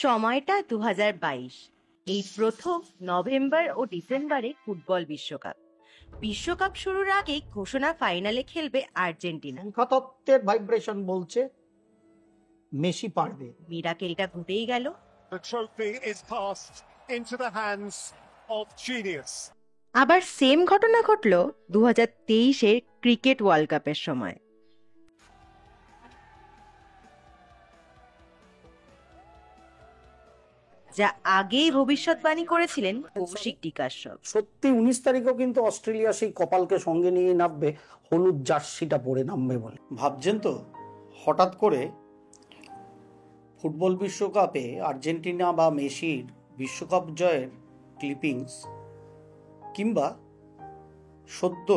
সময়টা 2022। এই প্রথম নভেম্বর ও ডিসেম্বরে ফুটবল বিশ্বকাপ শুরুর আগেই ঘোষণা ফাইনালে খেলবে আর্জেন্টিনা। সংখ্যাতত্ত্বের ভাইব্রেশন বলছে মেসি পারবে। মিরাকেলটা ঘটেই গেল। The trophy is passed into the hands of genius. আবার সেম ঘটনা ঘটল 2023-এর ক্রিকেট ওয়ার্ল্ড কাপের সময়। যা আগেই ভবিষ্যৎবাণী করেছিলেন কৌশিক টিকাশ্যপ। সত্যি 19 তারিখও কিন্তু অস্ট্রেলিয়া সেই কপালকে সঙ্গে নিয়ে নামবে, হলুদ জার্সিটা পরে নামবে বলে ভাবছেন। তো হঠাৎ করে ফুটবল বিশ্বকাপে আর্জেন্টিনা বা মেসির বিশ্বকাপ জয়ের ক্লিপিংস, কিংবা সদ্য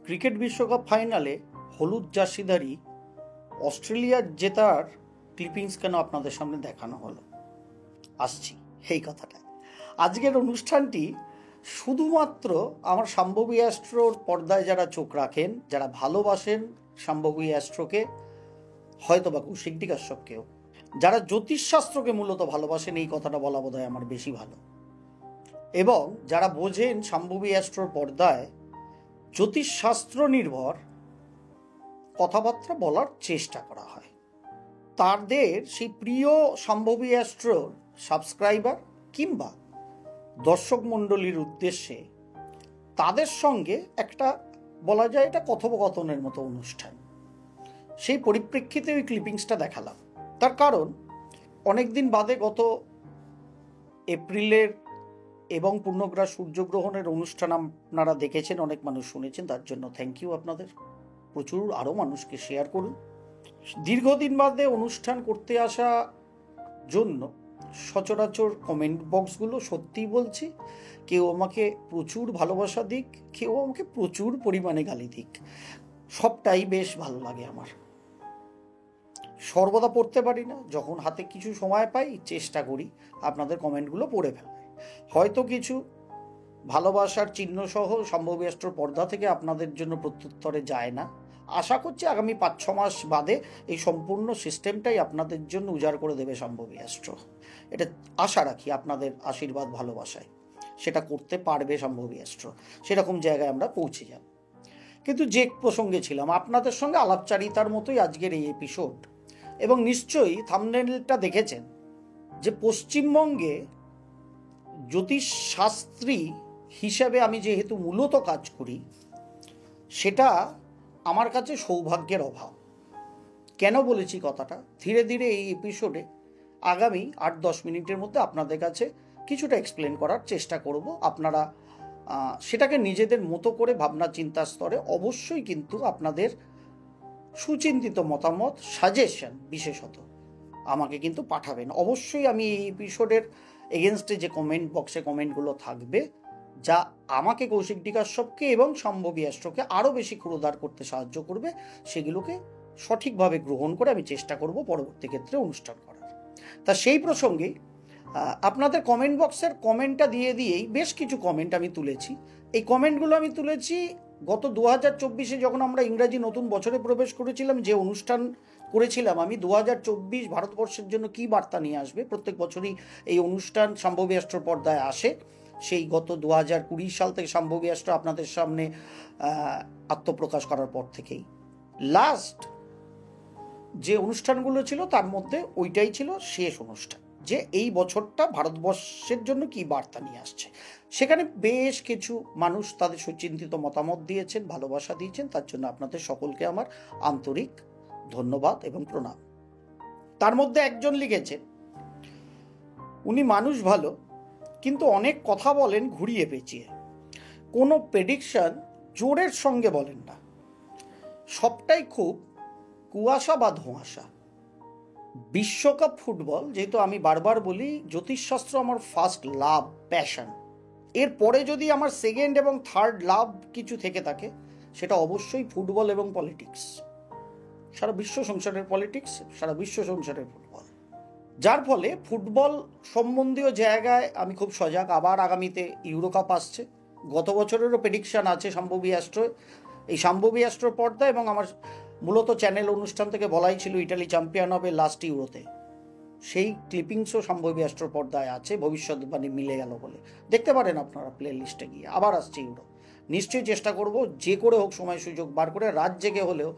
ক্রিকেট বিশ্বকাপ ফাইনালে হলুদ জার্সিধারী অস্ট্রেলিয়ার জেতার ক্লিপিংস কেন আপনাদের সামনে দেখানো হলো? আসছি এই কথাটা। আজকের অনুষ্ঠানটি শুধুমাত্র আমার শাম্ভবী অ্যাস্ট্রোর পর্দায় যারা চোখ রাখেন, যারা ভালোবাসেন শাম্ভবী অ্যাস্ট্রোকে, হয়তো বা কৌশিক টিকাশ্যপকেও, যারা জ্যোতিষশাস্ত্রকে মূলত ভালোবাসেন, এই কথাটা বলা বোধহয় আমার বেশি ভালো, এবং যারা বোঝেন শাম্ভবী অ্যাস্ট্রোর পর্দায় জ্যোতিষশাস্ত্র নির্ভর কথাবার্তা বলার চেষ্টা করা হয়, তাদের সেই প্রিয় শাম্ভবী অ্যাস্ট্রোর সাবস্ক্রাইবার কিংবা দর্শক মণ্ডলীর উদ্দেশ্যে তাদের সঙ্গে একটা বলা যায় এটা কথোপকথনের মতো অনুষ্ঠান। সেই পরিপ্রেক্ষিতে ওই ক্লিপিংসটা দেখালাম। তার কারণ অনেক দিন বাদে গত এপ্রিলের এবং পূর্ণগ্রাস সূর্যগ্রহণের অনুষ্ঠান আপনারা দেখেছেন, অনেক মানুষ শুনেছেন, তার জন্য থ্যাংক ইউ আপনাদের। প্রচুর আরও মানুষকে শেয়ার করুন। দীর্ঘদিন বাদে অনুষ্ঠান করতে আসা জন্য সচরাচর কমেন্ট বক্সগুলো সত্যিই বলছি, কেউ আমাকে প্রচুর ভালোবাসা দিক, কেউ আমাকে প্রচুর পরিমাণে গালি দিক, সবটাই বেশ ভালো লাগে আমার। সর্বদা পড়তে পারি না, যখন হাতে কিছু সময় পাই চেষ্টা করি আপনাদের কমেন্টগুলো পড়ে ফেলার। হয়তো কিছু ভালোবাসার চিহ্ন সহ শাম্ভবী অ্যাস্ট্রোর পর্দা থেকে আপনাদের জন্য প্রত্যুত্তরে যায় না। আশা করছি আগামী 5-6 মাস বাদে এই সম্পূর্ণ সিস্টেমটাই আপনাদের জন্য উজাড় করে দেবে শাম্ভবী অ্যাস্ট্রো। এটা আশা রাখি আপনাদের আশীর্বাদ ভালোবাসায় সেটা করতে পারবে শাম্ভবী অ্যাস্ট্রো, সেরকম জায়গায় আমরা পৌঁছে যাব। কিন্তু যে প্রসঙ্গে ছিলাম, আপনাদের সঙ্গে আলাপচারিতার মতোই আজকের এই এপিসোড, এবং নিশ্চয়ই থাম্বনেইলটা দেখেছেন যে পশ্চিমবঙ্গে জ্যোতিষশাস্ত্রী হিসাবে আমি যেহেতু মূলত কাজ করি, সেটা আমার কাছে সৌভাগ্যের অভাব। কেন বলেছি কথাটা? ধীরে ধীরে এই এপিসোডে আগামী 8-10 মিনিটের মধ্যে আপনাদের কাছে কিছুটা এক্সপ্লেন করার চেষ্টা করব। আপনারা সেটাকে নিজেদের মতো করে ভাবনা চিন্তার স্তরে অবশ্যই কিন্তু আপনাদের সুচিন্তিত মতামত, সাজেশন বিশেষত আমাকে কিন্তু পাঠাবেন। অবশ্যই আমি এই এপিসোডের এগেনস্টে যে কমেন্ট বক্সে কমেন্টগুলো থাকবে, যা আমাকে কৌশিক টিকাশ্যপকে এবং শাম্ভবী অ্যাস্ট্রোকে আরও বেশি ক্ষুরোধার করতে সাহায্য করবে, সেগুলোকে সঠিকভাবে গ্রহণ করে আমি চেষ্টা করব পরবর্তী ক্ষেত্রে অনুষ্ঠান করার। তা সেই প্রসঙ্গে আপনাদের কমেন্ট বক্সের কমেন্টটা দিয়েই বেশ কিছু কমেন্ট আমি তুলেছি। এই কমেন্টগুলো আমি তুলেছি গত 2024-এ যখন আমরা ইংরাজি নতুন বছরে প্রবেশ করেছিলাম, যে অনুষ্ঠান করেছিলাম আমি 2024 ভারতবর্ষের জন্য কী বার্তা নিয়ে আসবে। প্রত্যেক বছরই এই অনুষ্ঠান শাম্ভবী অ্যাস্ট্রোর পর্দায় আসে। সেই গত 2020 সাল থেকে শাম্ভবী অ্যাস্ট্রো আপনাদের সামনে আত্মপ্রকাশ করার পর থেকেই লাস্ট যে অনুষ্ঠানগুলো ছিল তার মধ্যে ওইটাই ছিল শেষ অনুষ্ঠান, যে এই বছরটা ভারতবর্ষের জন্য কি বার্তা নিয়ে আসছে। সেখানে বেশ কিছু মানুষ তাদের সুচিন্তিত মতামত দিয়েছেন, ভালোবাসা দিয়েছেন, তার জন্য আপনাদের সকলকে আমার আন্তরিক ধন্যবাদ এবং প্রণাম। তার মধ্যে একজন লিখেছেন, উনি মানুষ ভালো, কিন্তু অনেক কথা বলেন ঘুরিয়ে পেঁচিয়ে, কোনো প্রেডিকশন জোরের সঙ্গে বলেন না, সবটাই খুব কুয়াশা বা ধোঁয়াশা। বিশ্বকাপ ফুটবল, যেহেতু আমি বারবার বলি জ্যোতিষশাস্ত্র আমার ফার্স্ট লাভ, প্যাশন, এরপরে যদি আমার সেকেন্ড এবং থার্ড লাভ কিছু থেকে থাকে সেটা অবশ্যই ফুটবল এবং পলিটিক্স। সারা বিশ্ব সংসারের পলিটিক্স, সারা বিশ্ব সংসারের ফুটবল, যার ফলে ফুটবল সম্বন্ধীয় জায়গায় আমি খুব সজাগ। আবার আগামীতে ইউরোকাপ আসছে, গত বছরেরও প্রেডিকশন আছে শাম্ভবী অ্যাস্ট্রো, এই শাম্ভবী অ্যাস্ট্রোর পর্দা, এবং আমার মূলত চ্যানেল অনুষ্ঠান থেকে বলাই ছিল ইটালি চ্যাম্পিয়ন হবে লাস্ট ইউরোতে। সেই ক্লিপিংসও সম্ভবী অ্যাস্ট্রো পর্দায় আছে, ভবিষ্যৎবাণী মিলে গেল বলে দেখতে পারেন আপনারা প্লে লিস্টে গিয়ে। আবার আসছে ইউরো, নিশ্চয়ই চেষ্টা করব যে করে হোক সময় সুযোগ বার করে রাত জেগে হলেও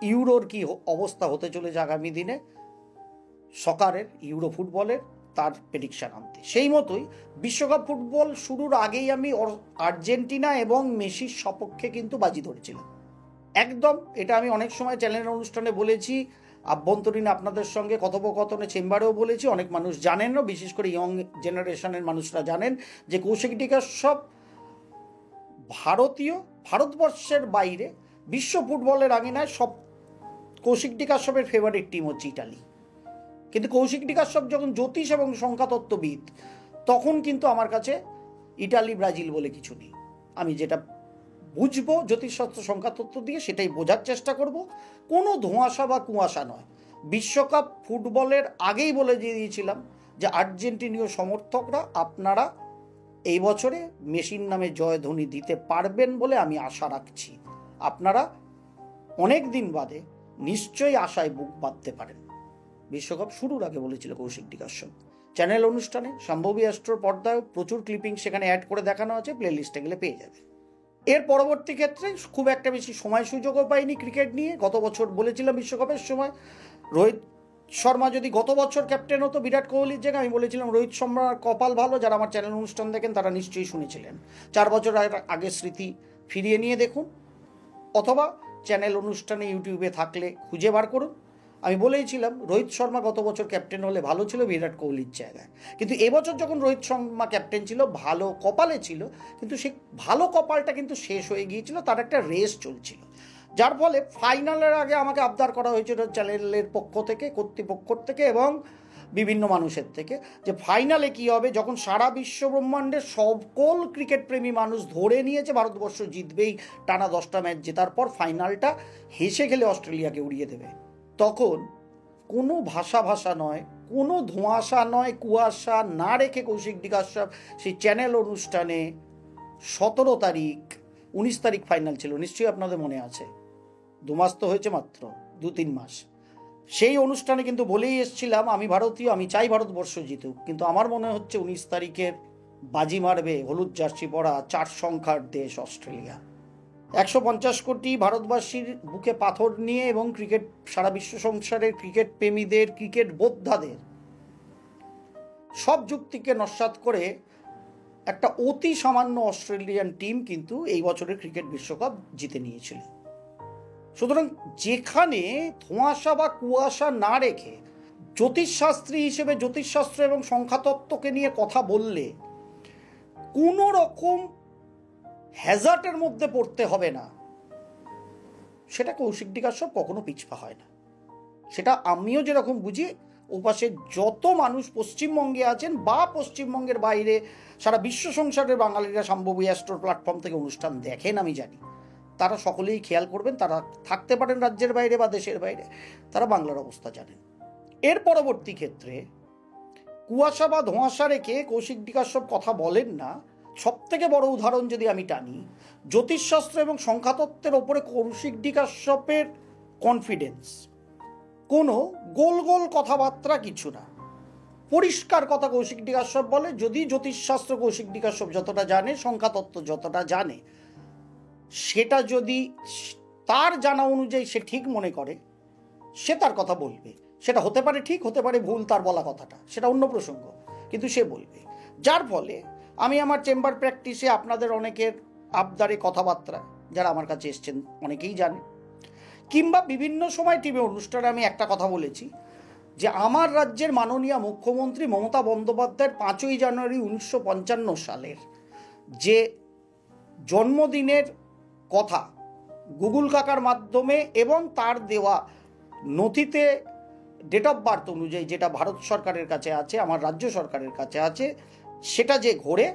ইউরোর কি অবস্থা হতে চলেছে আগামী দিনে, সকারের ইউরো ফুটবলের তার প্রেডিকশন আনতে। সেই মতোই বিশ্বকাপ ফুটবল শুরুর আগেই আমি আর্জেন্টিনা এবং মেসির সপক্ষে কিন্তু বাজি ধরেছিলাম একদম। এটা আমি অনেক সময় চ্যানেলের অনুষ্ঠানে বলেছি, আভ্যন্তরীণ আপনাদের সঙ্গে কথোপকথনে চেম্বারেও বলেছি, অনেক মানুষ জানেনও, বিশেষ করে ইয়ং জেনারেশনের মানুষরা জানেন যে কৌশিক ডিকাশ্যপ ভারতবর্ষের বাইরে বিশ্ব ফুটবলের আঙিনায় সব কৌশিক ডিকাশ্যপের ফেভারিট টিম হচ্ছে ইটালি। কিন্তু কৌশিক ডিকাশ্যপ যখন জ্যোতিষ এবং সংখ্যাতত্ত্ববিদ, তখন কিন্তু আমার কাছে ইটালি ব্রাজিল বলে কিছু নেই। আমি যেটা বুঝবো জ্যোতিষশাস্ত্র সংখ্যাতত্ত্ব দিয়ে সেটাই বোঝার চেষ্টা করব, কোনো ধোঁয়াশা বা কুয়াশা নয়। বিশ্বকাপ ফুটবলের আগেই বলে দিয়েছিলাম যে আর্জেন্টিনীয় সমর্থকরা আপনারা এই বছরে মেসির নামে জয়ধ্বনি দিতে পারবেন বলে আমি আশা রাখছি। আপনারা অনেক দিন বাদে নিশ্চয়ই আশায় বুক বাঁধতে পারেন। বিশ্বকাপ শুরুর আগে বলেছিল কৌশিক ডিকাশ্যপ। চ্যানেল অনুষ্ঠানে সম্ভবী অ্যাস্ট্রোর পর্দায় প্রচুর ক্লিপিং সেখানে অ্যাড করে দেখানো আছে, প্লে লিস্টে গেলে পেয়ে যাবে। এর পরবর্তী ক্ষেত্রে খুব একটা বেশি সময় সুযোগও পাইনি ক্রিকেট নিয়ে। গত বছর বলেছিলাম বিশ্বকাপের সময় রোহিত শর্মা যদি গত বছর ক্যাপ্টেন হতো বিরাট কোহলির জায়গায়, আমি বলেছিলাম রোহিত শর্মার কপাল ভালো। যারা আমার চ্যানেল অনুষ্ঠান দেখেন তারা নিশ্চয়ই শুনেছিলেন। 4 বছর আগের স্মৃতি ফিরিয়ে নিয়ে দেখুন, অথবা চ্যানেল অনুষ্ঠানে ইউটিউবে থাকলে খুঁজে বার করুন। আমি বলেইছিলাম রোহিত শর্মা গত বছর ক্যাপ্টেন হলে ভালো ছিল বিরাট কোহলির জায়গায়, কিন্তু এবছর যখন রোহিত শর্মা ক্যাপ্টেন ছিল ভালো কপালে ছিল, কিন্তু সেই ভালো কপালটা কিন্তু শেষ হয়ে গিয়েছিল, তার একটা রেস চলছিল, যার ফলে ফাইনালের আগে আমাকে আবদার করা হয়েছিল চ্যানেলের পক্ষ থেকে, কর্তৃপক্ষ থেকে এবং বিভিন্ন মানুষের থেকে, যে ফাইনালে কি হবে, যখন সারা বিশ্ব ব্রহ্মাণ্ডের সকল ক্রিকেট প্রেমী মানুষ ধরে নিয়েছে ভারতবর্ষ জিতবেই টানা 10টা ম্যাচ জেতার পর ফাইনালটা হেসে খেলে অস্ট্রেলিয়াকে উড়িয়ে দেবে, তখন কোনো ভাষা নয়, কোনো ধোঁয়াশা নয়, কুয়াশা না রেখে কৌশিক ডিকাশ্যপ সেই চ্যানেল অনুষ্ঠানে 17 তারিখ 19 তারিখ ফাইনাল ছিল, নিশ্চয়ই আপনাদের মনে আছে, 2 মাস তো হয়েছে মাত্র, 2-3 মাস। সেই অনুষ্ঠানে কিন্তু বলেই এসছিলাম আমি ভারতীয়, আমি চাই ভারতবর্ষ জিতুক, কিন্তু আমার মনে হচ্ছে 19 তারিখের বাজি মারবে হলুদ জার্সি পরা 4 সংখ্যার দেশ অস্ট্রেলিয়া। 150 কোটি ভারতবাসীর বুকে পাথর নিয়ে এবং ক্রিকেট সারা বিশ্ব সংসারের ক্রিকেট প্রেমীদের, ক্রিকেট বোদ্ধাদের সব যুক্তিকে নস্যাৎ করে একটা অতি সামান্য অস্ট্রেলিয়ান টিম কিন্তু এই বছরের ক্রিকেট বিশ্বকাপ জিতে নিয়েছিল। সুতরাং যেখানে ধোঁয়াশা বা কুয়াশা না রেখে জ্যোতিষশাস্ত্রী হিসেবে জ্যোতিষশাস্ত্র এবং সংখ্যাতত্ত্বকে নিয়ে কথা বললে কোনো রকম হ্যাজার্টের মধ্যে পড়তে হবে না, সেটা কৌশিক ডিকাশ্যপ কখনো পিছপা হয় না। সেটা আমিও যেরকম বুঝি, ওপাশে যত মানুষ পশ্চিমবঙ্গে আছেন বা পশ্চিমবঙ্গের বাইরে সারা বিশ্ব সংসারের বাঙালিরা সম্ভবী অ্যাস্ট্রোর প্ল্যাটফর্ম থেকে অনুষ্ঠান দেখেন আমি জানি, তারা সকলেই খেয়াল করবেন, তারা থাকতে পারেন রাজ্যের বাইরে বা দেশের বাইরে, তারা বাংলার অবস্থা জানেন। এর পরবর্তী ক্ষেত্রে কুয়াশা বা ধোঁয়াশা রেখে কৌশিক ডিকাশ্যপ কথা বলেন না। সব থেকে বড় উদাহরণ যদি আমি টানি, জ্যোতিষশাস্ত্র এবং সংখ্যাতত্ত্বের ওপরে কৌশিক ডিকাশ্যপের কনফিডেন্স, কোনো গোল গোল কথাবার্তা কিছু না, পরিষ্কার কথা কৌশিক ডিকাশ্যপ বলে। যদি জ্যোতিষশাস্ত্র কৌশিক ডিকাশ্যপ যতটা জানে, সংখ্যাতত্ত্ব যতটা জানে, সেটা যদি তার জানা অনুযায়ী সে ঠিক মনে করে, সে তার কথা বলবে। সেটা হতে পারে ঠিক, হতে পারে ভুল, তার বলা কথাটা সেটা অন্য প্রসঙ্গ, কিন্তু সে বলবে। যার ফলে আমি আমার চেম্বার প্র্যাকটিসে আপনাদের অনেকের আবদারে কথাবার্তা, যারা আমার কাছে এসছেন অনেকেই জানে, কিংবা বিভিন্ন সময় টিভি অনুষ্ঠানে আমি একটা কথা বলেছি যে আমার রাজ্যের মাননীয় মুখ্যমন্ত্রী মমতা বন্দ্যোপাধ্যায়ের 5ই জানুয়ারি 1955 সালের যে জন্মদিনের কথা গুগল কাকার মাধ্যমে এবং তার দেওয়া নথিতে ডেট অফ বার্থ অনুযায়ী যেটা ভারত সরকারের কাছে আছে, আমার রাজ্য সরকারের কাছে আছে, সেটা যে ঘোরে,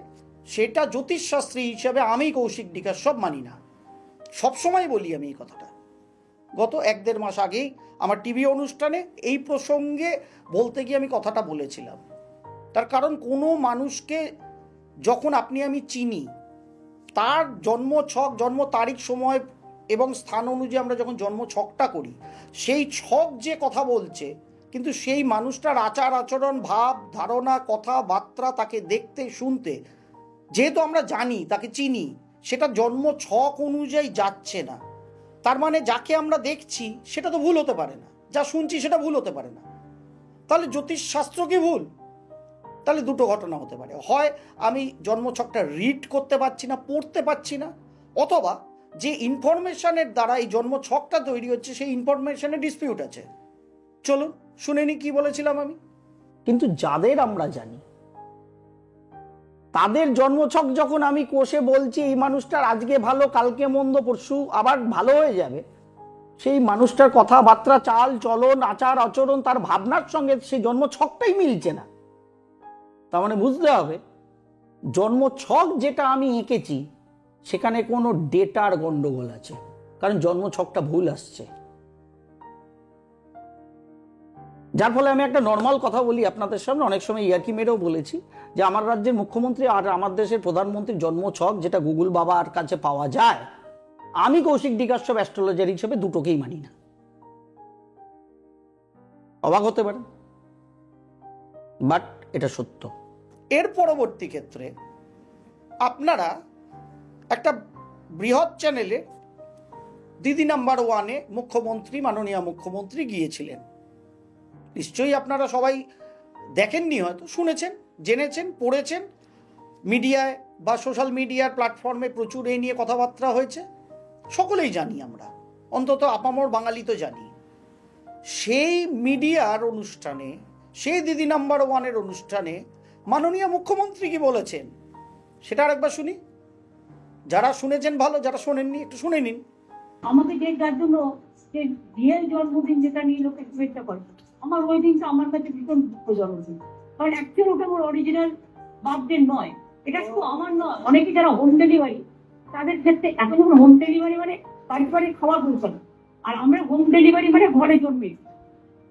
সেটা জ্যোতিষশাস্ত্রী হিসাবে আমি কৌশিক ডিকাশ্যপ মানি না। সবসময় বলি আমি এই কথাটা। গত 1-1.5 মাস আগেই আমার টিভি অনুষ্ঠানে এই প্রসঙ্গে বলতে গিয়ে আমি কথাটা বলেছিলাম। তার কারণ কোনো মানুষকে যখন আপনি আমি চিনি, তার জন্ম ছক, জন্ম তারিখ, সময় এবং স্থান অনুযায়ী আমরা যখন জন্ম ছকটা করি, সেই ছক যে কথা বলছে কিন্তু সেই মানুষটার আচার আচরণ, ভাব, ধারণা, কথাবার্তা, তাকে দেখতে শুনতে যেহেতু আমরা জানি, তাকে চিনি, সেটা জন্ম ছক অনুযায়ী যাচ্ছে না। তার মানে যাকে আমরা দেখছি সেটা তো ভুল হতে পারে না, যা শুনছি সেটা ভুল হতে পারে না। তাহলে জ্যোতিষশাস্ত্র কি ভুল? তাহলে দুটো ঘটনা হতে পারে, হয় আমি জন্মছকটা রিড করতে পারছি না, পড়তে পারছি না, অথবা যে ইনফরমেশনের দ্বারা এই জন্মছকটা তৈরি হচ্ছে সেই ইনফরমেশনে ডিসপিউট আছে। চলুন শুনে নি কি বলেছিলাম আমি। কিন্তু যাদের আমরা জানি, তাদের জন্মছক যখন আমি কোষে বলছি এই মানুষটার আজকে ভালো, কালকে মন্দ, পরশু আবার ভালো হয়ে যাবে, সেই মানুষটার কথাবার্তা, চাল চলন, আচার আচরণ, তার ভাবনার সঙ্গে সেই জন্মছকটাই মিলছে না। তার মানে বুঝতে হবে জন্মছক যেটা আমি এঁকেছি সেখানে কোনো ডেটার গন্ডগোল আছে, কারণ জন্মছকটা ভুল আসছে। যার ফলে আমি একটা নর্মাল কথা বলি আপনাদের সামনে, অনেক সময় ইয়ার্কি মেরেও বলেছি যে আমার রাজ্যের মুখ্যমন্ত্রী আর আমার দেশের প্রধানমন্ত্রীর জন্মছক যেটা গুগল বাবার কাছে পাওয়া যায়, আমি কৌশিক ডিকাশ্যপ অ্যাস্ট্রোলজার হিসেবে দুটোকেই মানি না। অবাক হতে পারে, বাট এটা সত্য। এর পরবর্তী ক্ষেত্রে আপনারা একটা বৃহৎ চ্যানেলে দিদি নাম্বার ওয়ানে মুখ্যমন্ত্রী, মাননীয় মুখ্যমন্ত্রী গিয়েছিলেন। নিশ্চয়ই আপনারা সবাই দেখেননি, হয়তো শুনেছেন, জেনেছেন, পড়েছেন। মিডিয়ায় বা সোশ্যাল মিডিয়ার প্ল্যাটফর্মে প্রচুর এই নিয়ে কথাবার্তা হয়েছে, সকলেই জানি আমরা, অন্তত আপামর বাঙালি তো জানি। সেই মিডিয়ার অনুষ্ঠানে, সেই দিদি নাম্বার ওয়ানের অনুষ্ঠানে মাননীয় মুখ্যমন্ত্রী কি বলেছেন সেটা আরেকবার শুনি। যারা শুনেছেন ভালো, যারা শোনেননি একটু শুনে নিন। আমাকে যে যার জন্য যে রিয়েল জন্মদিন যেটা নিয়ে লোকে শুভেচ্ছা করে, আমার ওই দিনটা আমার কাছে ভীষণ দুঃখজনক দিন। কারণ অ্যাকচুয়ালি ওটা আমার অরিজিনাল বার্থডে নয়, এটা শুধু আমার নয়, অনেকে যারা হোম ডেলিভারি, তাদের ক্ষেত্রে এখন যখন হোম ডেলিভারি মানে বাড়ি বাড়ি খাওয়া বলতো না, আর আমরা হোম ডেলিভারি মানে ঘরে জন্মেছি।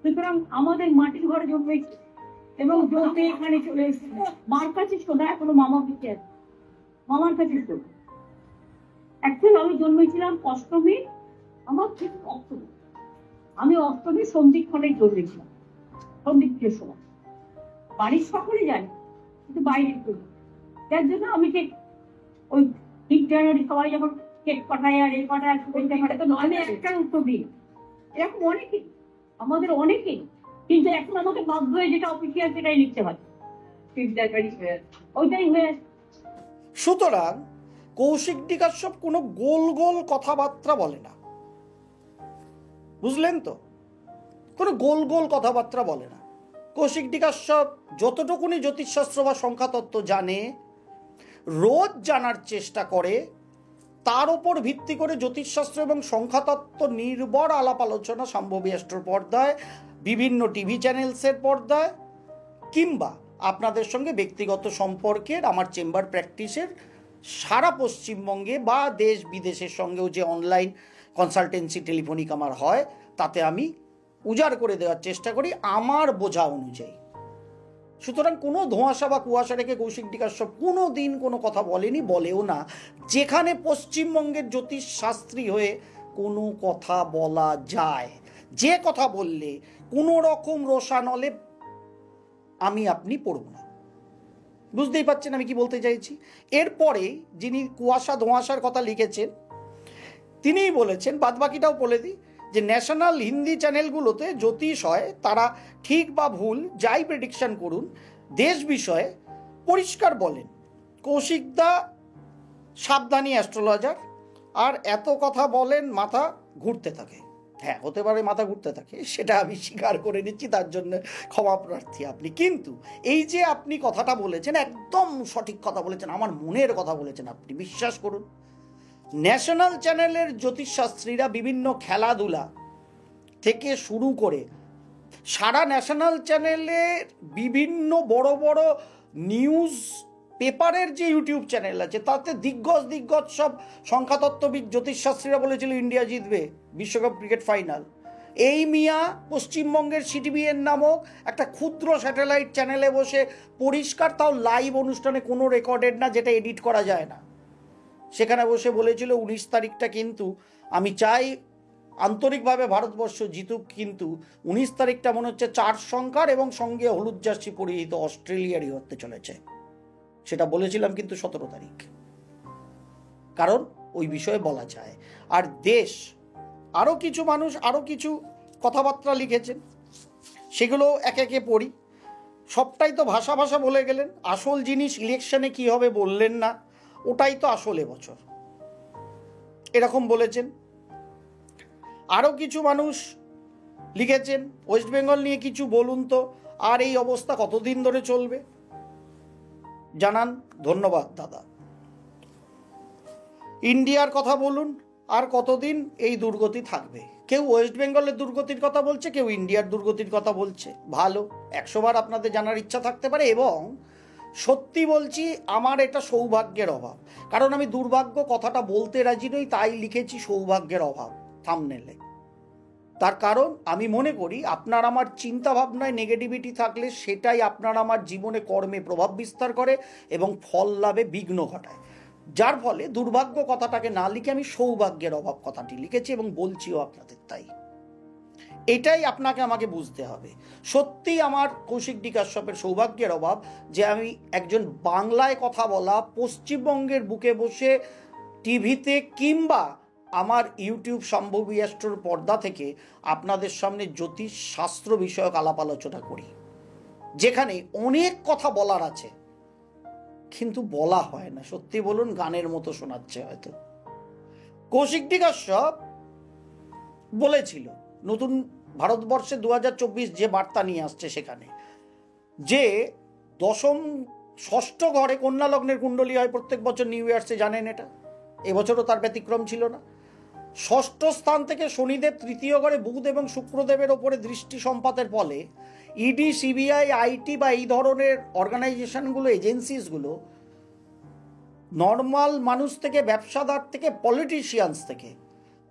সুতরাং আমাদের মাটির ঘরে জন্মেছি এবং জন্মে এখানে চলে এসেছি। মার কাছে শোনা, এখনো মামা বেঁচে আছে, মামার কাছে শোনা। অ্যাকচুয়ালি আমি জন্মেছিলাম অষ্টমী, আমার ঠিক অষ্টমী, আমি অষ্টমী সন্ধিক্ষণে জন্মেছিলাম, সন্ধিক্ষের সময়। বাড়ির সকলে জানে, কিন্তু বাইরের কেউ। যার জন্য আমি ঠিক ওই 3 জানুয়ারি সবাই যখন কেক পাঠায় আর এই পাঠায় শুভেচ্ছা পাঠায়, তো আমি একটার উত্তর দিই। এরকম অনেকেই, আমাদের অনেকেই, কিন্তু এখন আমাকে বাধ্য হয়ে যেটা অফিসিয়াল সেটাই লিখতে হয়, 5 জানুয়ারি ওইটাই হয়ে। সুতরাং কৌশিক ডিকাশ্যপ কোনো গোল গোল কথাবার্তা বলে না, বুঝলেন তো? কোনো গোল গোল কথাবার্তা বলে না। কৌশিক ডিকাশ্যপ যতটুকুনি জ্যোতিষশাস্ত্র বা সংখ্যাতত্ত্ব জানে, রোজ জানার চেষ্টা করে, তার ওপর ভিত্তি করে জ্যোতিষশাস্ত্র এবং সংখ্যাতত্ত্ব নির্ভর আলাপ আলোচনা সম্ভবী অ্যাস্ট্রো পর্দায়, বিভিন্ন টিভি চ্যানেলসের পর্দায়, কিংবা আপনাদের সঙ্গে ব্যক্তিগত সম্পর্কের আমার চেম্বার প্র্যাকটিসের সারা পশ্চিমবঙ্গে বা দেশ বিদেশের সঙ্গেও যে অনলাইন কনসালটেন্সি টেলিফোনিক আমার হয়, তাতে আমি উজাড় করে দেওয়ার চেষ্টা করি আমার বোঝা অনুযায়ী। সুতরাং কোনো ধোঁয়াশা বা কুয়াশা রেখে কৌশিক ডিকাশ্যপ কোনো দিন কোনো কথা বলেনি, বলেও না। যেখানে পশ্চিমবঙ্গের জ্যোতিষশাস্ত্রী হয়ে কোনো কথা বলা যায়, যে কথা বললে কোনো রকম রোষানলে আমি আপনি পড়ব না। বুঝতেই পারছেন আমি কি বলতে চাইছি। এরপরে যিনি কুয়াশা ধোঁয়াশার কথা লিখেছেন তিনিই বলেছেন, বাদবাকিটাও বলে দিই, যে ন্যাশনাল হিন্দি চ্যানেলগুলোতে জ্যোতিষ হয়, তারা ঠিক বা ভুল যাই প্রেডিকশন করুন, দেশ বিষয়ে পরিষ্কার বলেন। কৌশিকদা সাবধানী অ্যাস্ট্রোলজার, আর এত কথা বলেন মাথা ঘুরতে থাকে। হ্যাঁ, হতে পারে মাথা ঘুরতে থাকে, সেটা আমি স্বীকার করে নিচ্ছি, তার জন্য ক্ষমা প্রার্থী আপনি। কিন্তু এই যে আপনি কথাটা বলেছেন, একদম সঠিক কথা বলেছেন, আমার মনের কথা বলেছেন আপনি, বিশ্বাস করুন। ন্যাশনাল চ্যানেলের জ্যোতিষশাস্ত্রীরা বিভিন্ন খেলাধুলা থেকে শুরু করে সারা ন্যাশনাল চ্যানেলের বিভিন্ন বড় বড় নিউজ পেপারের যে ইউটিউব চ্যানেল আছে, তাতে দিগ্গজ দিগ্গজ সব সংখ্যাতত্ত্ববিদ জ্যোতিষশাস্ত্রীরা বলেছিল ইন্ডিয়া জিতবে বিশ্বকাপ ক্রিকেট ফাইনাল। এই মিয়া পশ্চিমবঙ্গের সিটিভিএন নামক একটা ক্ষুদ্র স্যাটেলাইট চ্যানেলে বসে পরিষ্কার, তাও লাইভ অনুষ্ঠানে, কোনো রেকর্ডেড না, যেটা এডিট করা যায় না, সেখানে বসে বলেছিল 19 তারিখটা কিন্তু আমি চাই আন্তরিকভাবে ভারতবর্ষ জিতুক, কিন্তু 19 তারিখটা মনে হচ্ছে 4 সংখ্যার এবং সঙ্গে হলুদ জার্সি পরিহিত অস্ট্রেলিয়ারই হতে চলেছে। সেটা বলেছিলাম কিন্তু 17 তারিখ, কারণ ওই বিষয়ে বলা যায়। আর দেশ, আরও কিছু মানুষ আরও কিছু কথাবার্তা লিখেছেন, সেগুলো একে একে পড়ি। সবটাই তো ভাষা ভাষা বলে গেলেন, আসল জিনিস ইলেকশনে কি হবে বললেন না, ওটাই তো আসল এবছর, এরকম বলেছেন। আরও কিছু মানুষ লিখেছেন ওয়েস্ট বেঙ্গল নিয়ে কিছু বলুন তো, আর এই অবস্থা কতদিন ধরে চলবে জানান। ধন্যবাদ দাদা। ইন্ডিয়ার কথা বলুন, আর কতদিন এই দুর্গতি থাকবে। কেউ ওয়েস্ট বেঙ্গলের দুর্গতির কথা বলছে, কেউ ইন্ডিয়ার দুর্গতির কথা বলছে। ভালো, 100 বার আপনাদের জানার ইচ্ছা থাকতে পারে, এবং সত্যি বলছি আমার এটা সৌভাগ্যের অভাব, কারণ আমি দুর্ভাগ্য কথাটা বলতে রাজি নই, তাই লিখেছি সৌভাগ্যের অভাব থাম্বনেলে। তার কারণ আমি মনে করি আপনার আমার চিন্তা ভাবনায় নেগেটিভিটি থাকলে সেটাই আপনার আমার জীবনে কর্মে প্রভাব বিস্তার করে এবং ফল লাভে বিঘ্ন ঘটায়, যার ফলে দুর্ভাগ্য কথাটাকে না লিখে আমি সৌভাগ্যের অভাব কথাটি লিখেছি এবং বলছিও আপনাদের তাই। এটাই আপনাকে আমাকে বুঝতে হবে। সত্যি আমার কৌশিক-ডি কাশ্যপের সৌভাগ্যের অভাব যে আমি একজন বাংলায় কথা বলা, পশ্চিমবঙ্গের বুকে বসে টিভিতে কিংবা আমার ইউটিউব সম্ভবী অ্যাস্ট্রোর পর্দা থেকে আপনাদের সামনে জ্যোতিষ শাস্ত্র বিষয়ক আলাপ আলোচনা করি, যেখানে অনেক কথা বলার আছে কিন্তু বলা হয় না। সত্যি বলুন, গানের মতো শোনাচ্ছে হয়তো। কৌশিক-ডি কাশ্যপ বলেছিল নতুন ভারতবর্ষে 2024 যে বার্তা নিয়ে আসছে, সেখানে যে ষষ্ঠ ঘরে কন্যা লগ্নের কুণ্ডলী হয় প্রত্যেক বছর নিউ ইয়ার্সে, জানেন এটা, এবছরও তার ব্যতিক্রম ছিল না। ষষ্ঠ স্থান থেকে শনিদেব তৃতীয় ঘরে বুধ এবং শুক্রদেবের ওপরে দৃষ্টি সম্পাতের ফলে ইডি, সিবিআই, আইটি বা এই ধরনের অর্গানাইজেশনগুলো, এজেন্সিসগুলো নর্মাল মানুষ থেকে, ব্যবসাদার থেকে, পলিটিশিয়ানস থেকে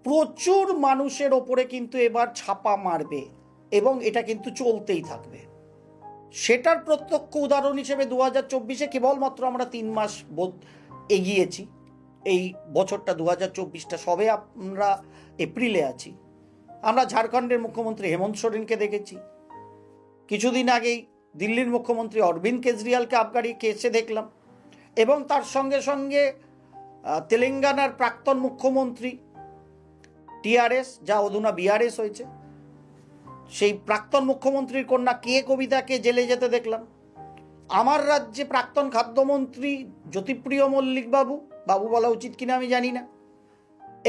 প্রচুর মানুষের ওপরে কিন্তু এবার ছাপা মারবে এবং এটা কিন্তু চলতেই থাকবে। সেটার প্রত্যক্ষ উদাহরণ হিসেবে 2024-এ কেবলমাত্র আমরা 3 মাস এগিয়েছি। এই বছরটা 2024টা সবে আমরা এপ্রিলে আছি। আমরা ঝাড়খণ্ডের মুখ্যমন্ত্রী হেমন্ত সোরেনকে দেখেছি, কিছুদিন আগেই দিল্লির মুখ্যমন্ত্রী অরবিন্দ কেজরিওয়ালকে আবগারি কেসে দেখলাম, এবং তার সঙ্গে সঙ্গে তেলেঙ্গানার প্রাক্তন মুখ্যমন্ত্রী টিআরএস, যা অধুনা বিআরএস হয়েছে, সেই প্রাক্তন মুখ্যমন্ত্রীর কন্যা কে কবিতাকে জেলে যেতে দেখলাম। আমার রাজ্যে প্রাক্তন খাদ্যমন্ত্রী জ্যোতিপ্রিয় মল্লিক বাবু বলা উচিত কিনা আমি জানি না,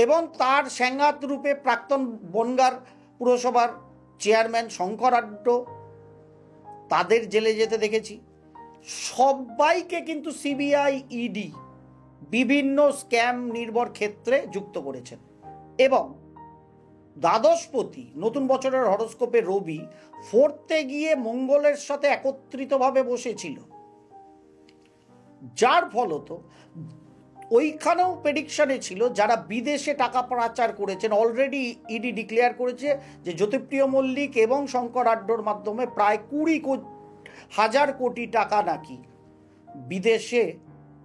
এবং তার স্যাঙ্গাত রূপে প্রাক্তন বনগার পুরসভার চেয়ারম্যান শঙ্কর আড্ড, তাদের জেলে যেতে দেখেছি। সবাইকে কিন্তু সিবিআই, ইডি বিভিন্ন স্ক্যাম নির্ভর ক্ষেত্রে যুক্ত করেছেন। এবং দ্বাদশপতি, নতুন বছরের হরোস্কোপে রবি 4th-এ গিয়ে মঙ্গলের সাথে একত্রিতভাবে বসেছিল, যার ফলত ওইখানেও প্রেডিকশনে ছিল যারা বিদেশে টাকা পাচার করেছেন। অলরেডি ইডি ডিক্লেয়ার করেছে যে জ্যোতিপ্রিয় মল্লিক এবং শঙ্কর আড্ডর মাধ্যমে প্রায় 20,000 কোটি টাকা নাকি বিদেশে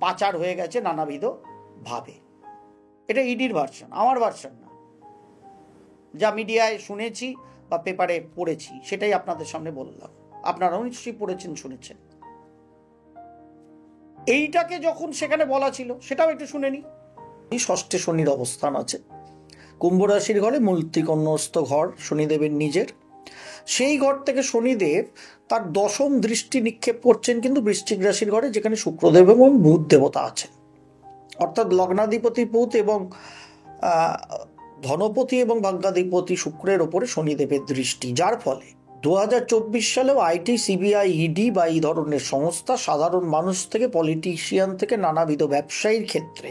পাচার হয়ে গেছে নানাবিধ ভাবে। এটা ইডির ভার্সন, আমার ভার্সন না। যা মিডিয়ায় শুনেছি বা পেপারে পড়েছি সেটাই আপনাদের সামনে বললাম, আপনারাও নিশ্চয়ই পড়েছেন, শুনেছেন। এইটাকে যখন সেখানে বলা ছিল সেটাও একটু শুনে নি। ষষ্ঠে শনির অবস্থান আছে, কুম্ভ রাশির ঘরে, মূলত্রিকোণস্থ ঘর শনিদেবের নিজের। সেই ঘর থেকে শনিদেব তার 10ম দৃষ্টি নিক্ষেপ করছেন কিন্তু বৃশ্চিক রাশির ঘরে, যেখানে শুক্রদেব এবং বুধ দেবতা আছেন। অর্থাৎ লগ্নাধিপতি বুধ এবং ধনপতি এবং ভাগ্যাধিপতি শুক্রের ওপরে শনিদেবের দৃষ্টি, যার ফলে 2024 সালেও আইটি, সিবিআই, ইডি বা এই ধরনের সংস্থা সাধারণ মানুষ থেকে, পলিটিশিয়ান থেকে নানাবিধ ব্যবসায়ীর ক্ষেত্রে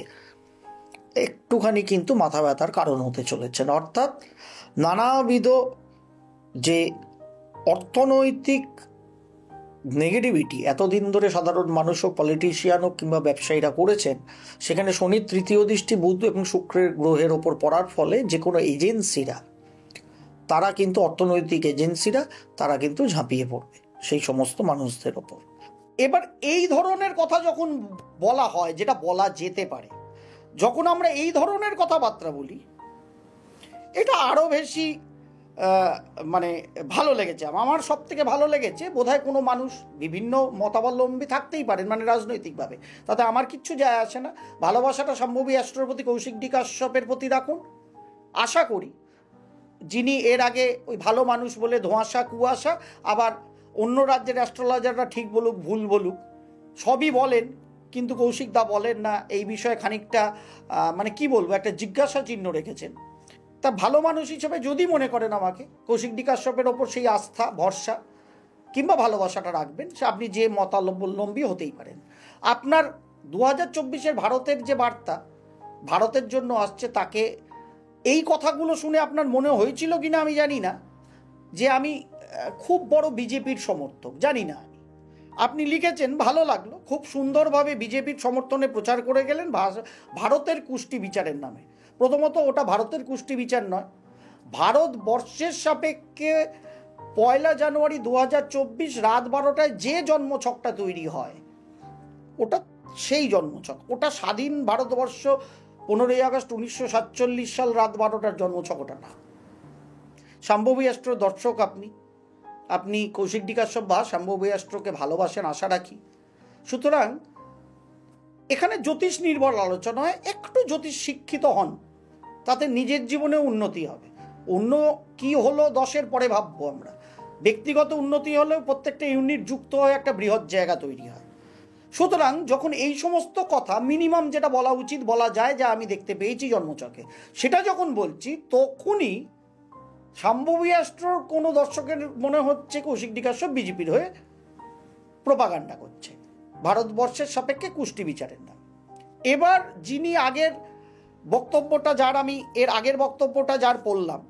একটুখানি কিন্তু মাথা ব্যথার কারণ হতে চলেছেন। অর্থাৎ নানাবিধ যে অর্থনৈতিক নেগেটিভিটি এতদিন ধরে সাধারণ মানুষ হোক, পলিটিশিয়ান হোক কিংবা ব্যবসায়ীরা করেছেন, সেখানে শনির তৃতীয় দৃষ্টি বুধ এবং শুক্রের গ্রহের ওপর পড়ার ফলে যে কোনো এজেন্সিরা, তারা কিন্তু অর্থনৈতিক এজেন্সিরা তারা কিন্তু ঝাঁপিয়ে পড়বে সেই সমস্ত মানুষদের ওপর। এবার এই ধরনের কথা যখন বলা হয়, যেটা বলা যেতে পারে, যখন আমরা এই ধরনের কথাবার্তা বলি, এটা আরও বেশি মানে ভালো লেগেছে। আমার সব থেকে ভালো লেগেছে, বোধহয় কোনো মানুষ বিভিন্ন মতাবলম্বী থাকতেই পারেন মানে রাজনৈতিকভাবে, তাতে আমার কিচ্ছু যায় আসে না। ভালোবাসাটা সম্ভবী অ্যাস্ট্রোর প্রতি, কৌশিক ডি কাশ্যপের প্রতি রাখুন। আশা করি যিনি এর আগে ওই ভালো মানুষ বলে ধোঁয়াশা কুয়াশা, আবার অন্য রাজ্যের অ্যাস্ট্রোলজাররা ঠিক বলুক ভুল বলুক সবই বলেন, কিন্তু কৌশিক দা বলেন না, এই বিষয়ে খানিকটা মানে কি বলবো, একটা জিজ্ঞাসা চিহ্ন রেখেছেন। তা ভালো মানুষ হিসেবে যদি মনে করেন আমাকে, কৌশিক ডি কাশ্যপের ওপর সেই আস্থা ভরসা কিংবা ভালোবাসাটা রাখবেন, সে আপনি যে মতাবলম্বী হতেই পারেন। আপনার 2024-এর ভারতের যে বার্তা ভারতের জন্য আসছে, তাকে এই কথাগুলো শুনে আপনার মনে হয়েছিল কিনা আমি জানি না যে আমি খুব বড় বিজেপির সমর্থক, জানি না। আপনি লিখেছেন, ভালো লাগলো, খুব সুন্দরভাবে বিজেপির সমর্থনে প্রচার করে গেলেন ভারতের কুষ্টি বিচারের নামে। প্রথমত ওটা ভারতের কুষ্টি বিচার নয়, ভারতবর্ষের সাপেক্ষে 1 জানুয়ারি 2024 রাত 12টায় যে জন্মছকটা তৈরি হয় ওটা সেই জন্মছক, ওটা স্বাধীন ভারতবর্ষ 15ই আগস্ট 1947 সাল রাত 12টার জন্মছক, ওটা না। শাম্ভবী অ্যাস্ট্রোর দর্শক আপনি কৌশিক ডি কাশ্যপ বা শাম্ভবী অ্যাস্ট্রোকে ভালোবাসেন আশা রাখি। সুতরাং এখানে জ্যোতিষ নির্ভর আলোচনা হয়, একটু জ্যোতিষ শিক্ষিত হন, তাতে নিজের জীবনে উন্নতি হবে। অন্য কি হলো 10-এর পরে ভাববো আমরা, ব্যক্তিগত উন্নতি হলেও প্রত্যেকটা ইউনিট যুক্ত হয়ে একটা বৃহৎ জায়গা তৈরি হয়। সুতরাং যখন এই সমস্ত কথা মিনিমাম যেটা বলা উচিত বলা যায়, যা আমি দেখতে পেয়েছি জন্মচকে, সেটা যখন বলছি, তখনই শাম্ভবী অ্যাস্ট্রোর কোনো দর্শকের মনে হচ্ছে কৌশিক ডি কাশ্যপ বিজেপির হয়ে প্রোপাগান্ডা করছে ভারতবর্ষের সাপেক্ষে কুষ্টি বিচারের নাম। এবার যিনি আগের বক্তব্যটা আমি এর আগের বক্তব্যটা পড়লাম,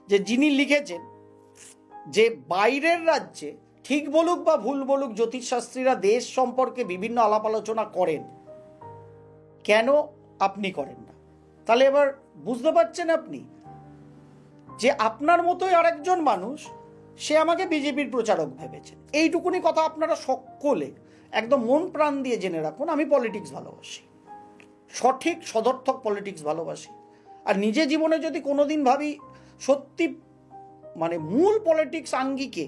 যে যিনি লিখেছেন যে বাইরের রাজ্যে ঠিক বলুক বা ভুল বলুক জ্যোতিষশাস্ত্রীরা দেশ সম্পর্কে বিভিন্ন আলাপ আলোচনা করেন, কেন আপনি করেন না? তাহলে এবার বুঝতে পারছেন আপনি যে আপনার মতোই আরেকজন মানুষ, সে আমাকে বিজেপির প্রচারক ভেবেছেন। এইটুকুনি কথা আপনারা সকলে একদম মন প্রাণ দিয়ে জেনে রাখুন। আমি পলিটিক্স ভালোবাসি, সঠিক সদর্থক পলিটিক্স ভালোবাসি। আর নিজে জীবনে যদি কোনোদিন ভাবি সত্যি মানে মূল পলিটিক্স আঙ্গিকে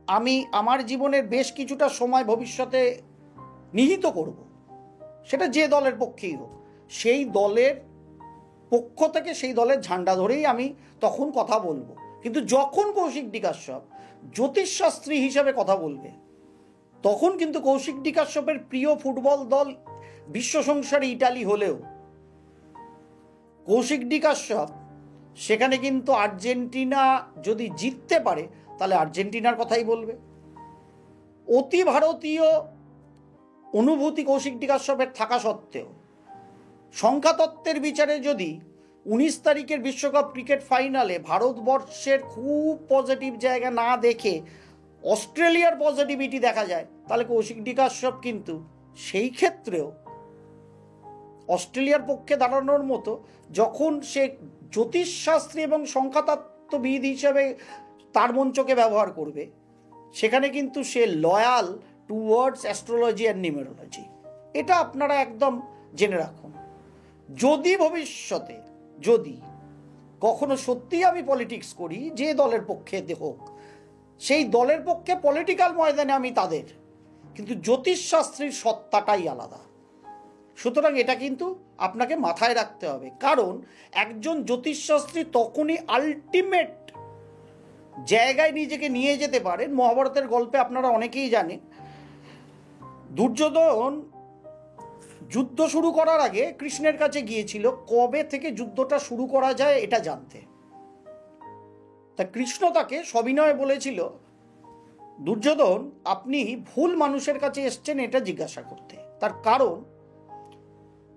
আমি আমার জীবনের বেশ কিছুটা সময় ভবিষ্যতে নিহিত করব, সেটা যে দলের পক্ষেই হোক, সেই দলের পক্ষ থেকে সেই দলের ঝান্ডা ধরেই আমি তখন কথা বলবো। কিন্তু যখন কৌশিক ডি কাশ্যপ জ্যোতিষশাস্ত্রী হিসেবে কথা বলবে, তখন কিন্তু কৌশিক ডি কাশ্যপের প্রিয় ফুটবল দল বিশ্ব সংসারে ইটালি হলেও কৌশিক ডি কাশ্যপ সেখানে কিন্তু আর্জেন্টিনা যদি জিততে পারে তাহলে আর্জেন্টিনার কথাই বলবে। অতি ভারতীয় অনুভূতি কৌশিক ডি কাশ্যপের থাকা সত্ত্বেও সংখ্যাতত্ত্বের বিচারে যদি 19 তারিখের বিশ্বকাপ ক্রিকেট ফাইনালে ভারতবর্ষের খুব পজিটিভ জায়গা না দেখে অস্ট্রেলিয়ার পজিটিভিটি দেখা যায়, তাহলে কৌশিক ডি কাশ্যপ কিন্তু সেই ক্ষেত্রেও অস্ট্রেলিয়ার পক্ষে দাঁড়ানোর মতো, যখন সে জ্যোতিষশাস্ত্রী এবং সংখ্যাতত্ত্ববিদ হিসেবে তার মঞ্চকে ব্যবহার করবে, সেখানে কিন্তু সে loyal towards astrology and numerology. এটা আপনারা একদম জেনে রাখুন। যদি ভবিষ্যতে যদি কখনো সত্যি আমি পলিটিক্স করি, যে দলের পক্ষে হোক, সেই দলের পক্ষে পলিটিক্যাল ময়দানে আমি তাদের, কিন্তু জ্যোতিষশাস্ত্রীর সত্তাটাই আলাদা। সুতরাং এটা কিন্তু আপনাকে মাথায় রাখতে হবে, কারণ একজন জ্যোতিষশাস্ত্রী তখনই আলটিমেট জায়গায় নিজেকে নিয়ে যেতে পারেন। মহাভারতের গল্পে আপনারা অনেকেই জানেন, দুর্যোধন যুদ্ধ শুরু করার আগে কৃষ্ণের কাছে গিয়েছিল কবে থেকে যুদ্ধটা শুরু করা যায় এটা জানতে। তা কৃষ্ণ তাকে সবিনয়ে বলেছিল, দুর্যোধন আপনি ভুল মানুষের কাছে এসছেন এটা জিজ্ঞাসা করতে, তার কারণ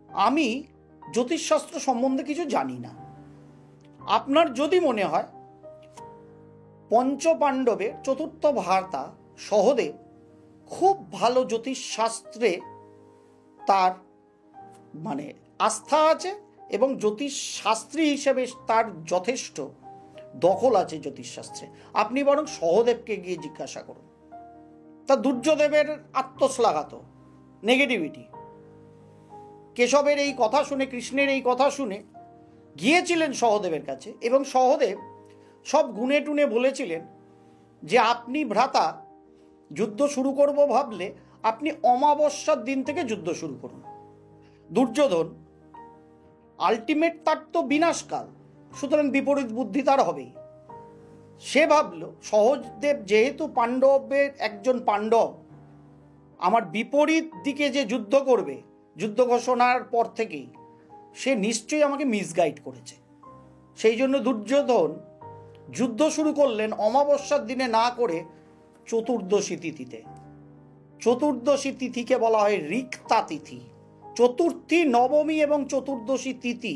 আমি জ্যোতিষশাস্ত্র সম্বন্ধে কিছু জানি না। আপনার যদি মনে হয় পঞ্চপাণ্ডবের চতুর্থ ভ্রাতা সহদেব খুব ভালো জ্যোতিষশাস্ত্রে তার মানে আস্থা আছে এবং জ্যোতিষশাস্ত্রী হিসেবে তার যথেষ্ট দখল আছে জ্যোতিষশাস্ত্রে, আপনি বরং সহদেবকে গিয়ে জিজ্ঞাসা করুন। তা দুর্যোধনের আত্মশ্লাঘাত নেগেটিভিটি, কেশবের এই কথা শুনে, কৃষ্ণের এই কথা শুনে গিয়েছিলেন সহদেবের কাছে এবং সহদেব সব গুনে টুনে বলেছিলেন যে আপনি ভ্রাতা যুদ্ধ শুরু করব ভাবলে আপনি অমাবস্যার দিন থেকে যুদ্ধ শুরু করুন। দুর্যোধন আলটিমেট তার তো বিনাশকাল, সুতরাং বিপরীত বুদ্ধি তার হবেই। সে ভাবল সহদেব যেহেতু পাণ্ডবের একজন পাণ্ডব, আমার বিপরীত দিকে যে যুদ্ধ করবে যুদ্ধ ঘোষণার পর থেকেই সে নিশ্চয়ই আমাকে মিসগাইড করেছে। সেই জন্য দুর্যোধন যুদ্ধ শুরু করলেন অমাবস্যার দিনে না করে চতুর্দশী তিথিতে। চতুর্দশী তিথিকে বলা হয় রিক্তা তিথি। চতুর্থী, নবমী এবং চতুর্দশী তিথি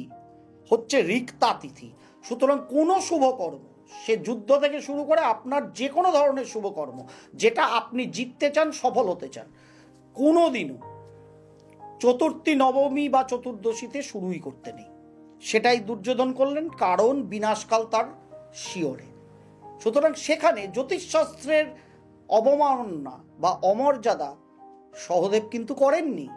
হচ্ছে রিক্তা তিথি। সুতরাং কোনো শুভকর্ম, সে যুদ্ধ থেকে শুরু করে আপনার যে কোনো ধরনের শুভকর্ম যেটা আপনি জিততে চান, সফল হতে চান, কোনো দিনও চতুর্থী, নবমী বা চতুর্দশীতে শুরুই করতে নেই। সেটাই দুর্যোধন করলেন, কারণ বিনাশকাল তার শিওরে। সুতরাং সেখানে জ্যোতিষশাস্ত্রের অবমাননা বা অমর্যাদা সহদেব কিন্তু করেননি।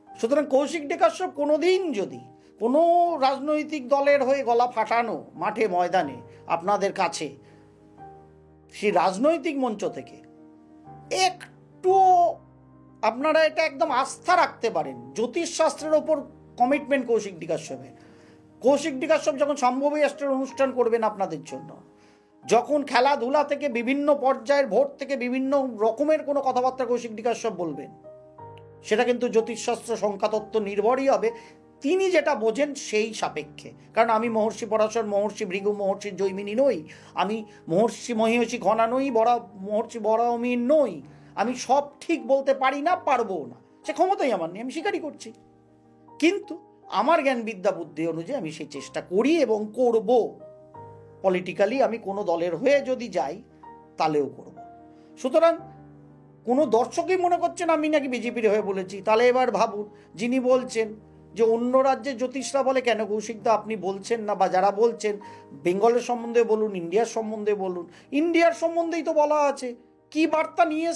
সুতরাং কৌশিক ডেকাশ্যপ কোনোদিন যদি কোনো রাজনৈতিক দলের হয়ে গলা ফাটানো মাঠে ময়দানে আপনাদের কাছে সেই রাজনৈতিক মঞ্চ থেকে একটু আপনারা এটা একদম আস্থা রাখতে পারেন জ্যোতিষশাস্ত্রের ওপর কমিটমেন্ট কৌশিক ডেকাশ্যপের। কৌশিক ডেকাশ্যপ যখন সম্ভবী রাষ্ট্রের অনুষ্ঠান করবেন আপনাদের জন্য, যখন খেলাধুলা থেকে বিভিন্ন পর্যায়ের ভোট থেকে বিভিন্ন রকমের কোনো কথাবার্তা কৌশিক ডেকাশ্যপ বলবেন, সেটা কিন্তু জ্যোতিষশাস্ত্র সংখ্যাতত্ত্ব নির্ভরই হবে তিনি যেটা বোঝেন সেই সাপেক্ষে। কারণ আমি মহর্ষি পরাশর, মহর্ষি ভৃগু, মহর্ষি জৈমিনী নই, আমি মহর্ষি মহিষী ঘনা নই, মহর্ষি বরাহমিহির নই। আমি সব ঠিক বলতে পারি না, পারবো না, সে ক্ষমতাই আমার নেই, আমি স্বীকারই করছি। কিন্তু আমার জ্ঞান বিদ্যা বুদ্ধি অনুযায়ী আমি সেই চেষ্টা করি এবং করব। পলিটিক্যালি আমি কোনো দলের হয়ে যদি যাই তাহলেও করব। সুতরাং কোনো দর্শকই মনে করছেন আমি নাকি বিজেপির হয়ে বলেছি, তাহলে এবার ভাবুন যিনি বলছেন যে অন্য রাজ্যের জ্যোতিষরা বলে কেন কৌশিকদা আপনি বলছেন না, বা যারা বলছেন বেঙ্গলের সম্বন্ধে বলুন, ইন্ডিয়ার সম্বন্ধে বলুন। ইন্ডিয়ার সম্বন্ধেই তো বলা আছে, কি বার্তা নিয়ে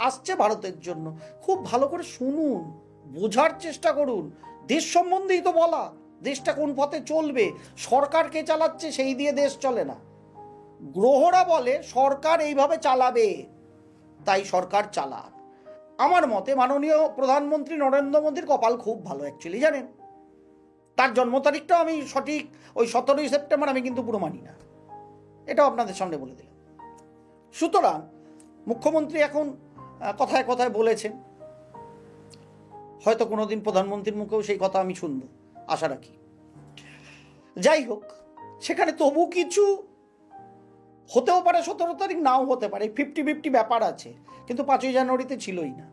আসছে ভারতের জন্য। খুব ভালো করে শুনুন, বোঝার চেষ্টা করুন। দেশ সম্বন্ধেই তো বলা, দেশটা কোন পথে চলবে, সরকার কে চালাচ্ছে সেই দিয়ে দেশ চলে না। গ্রহরা বলে সরকার এইভাবে চালাবে, তাই সরকার চালাক। আমার মতে মাননীয় প্রধানমন্ত্রী নরেন্দ্র মোদীর কপাল খুব ভালো অ্যাকচুয়ালি, জানেন। তার জন্ম তারিখটাও আমি সঠিক ওই 17ই সেপ্টেম্বর, আমি কিন্তু পুরো মানি না, এটাও আপনাদের সামনে বলে দিলাম। সুতরাং মুখ্যমন্ত্রী এখন কথায় কথায় বলেছেন, হয়তো কোনোদিন প্রধানমন্ত্রীর মুখেও সেই কথা আমি শুনবো, আশা রাখি। যাই হোক, সেখানে তবু কিছু হতেও পারে, 17 তারিখ নাও হতে পারে, 50-50 ব্যাপার আছে। কিন্তু 5ই জানুয়ারিতে ছিলই না,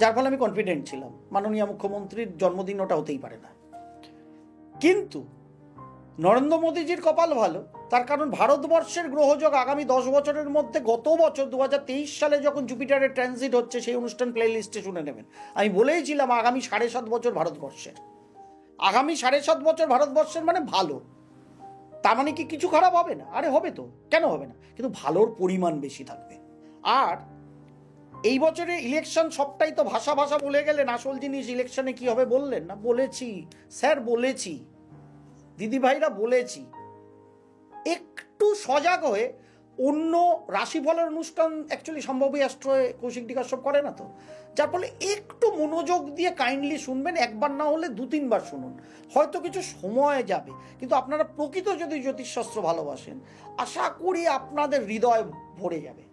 যার ফলে আমি কনফিডেন্ট ছিলাম মাননীয় মুখ্যমন্ত্রীর জন্মদিন ওটা হতেই পারে না। কিন্তু নরেন্দ্র মোদীজির কপাল ভালো, তার কারণ ভারতবর্ষের গ্রহযোগ আগামী 10 বছরের মধ্যে, গত বছর 2023 সালে যখন জুপিটারের ট্রানজিট হচ্ছে সেই অনুষ্ঠান প্লে লিস্টে শুনে নেবেন। আমি বলেইছিলাম আগামী 7.5 বছর ভারতবর্ষের, আগামী 7.5 বছর ভারতবর্ষের মানে ভালো। তার মানে কি কিছু খারাপ হবে না? আরে হবে তো, কেন হবে না, কিন্তু ভালোর পরিমাণ বেশি থাকবে। আর এই বছরে ইলেকশন সবটাই তো ভাষা ভাষা বলে গেলেন, আসল জিনিস ইলেকশনে কি হবে বললেন না? বলেছি স্যার, বলেছি দিদিভাইরা, বলেছি। একটু সজাগ হয়ে অন্য রাশিফলের অনুষ্ঠান অ্যাকচুয়ালি সম্ভবী অ্যাস্ট্রোয় কৌশিক ডেকাশ্যপ করে না তো, যার ফলে একটু মনোযোগ দিয়ে কাইন্ডলি শুনবেন, একবার না হলে 2-3 বার শুনুন, হয়তো কিছু সময় যাবে। কিন্তু আপনারা প্রকৃত যদি জ্যোতিষশাস্ত্র ভালোবাসেন, আশা করি আপনাদের হৃদয় ভরে যাবে।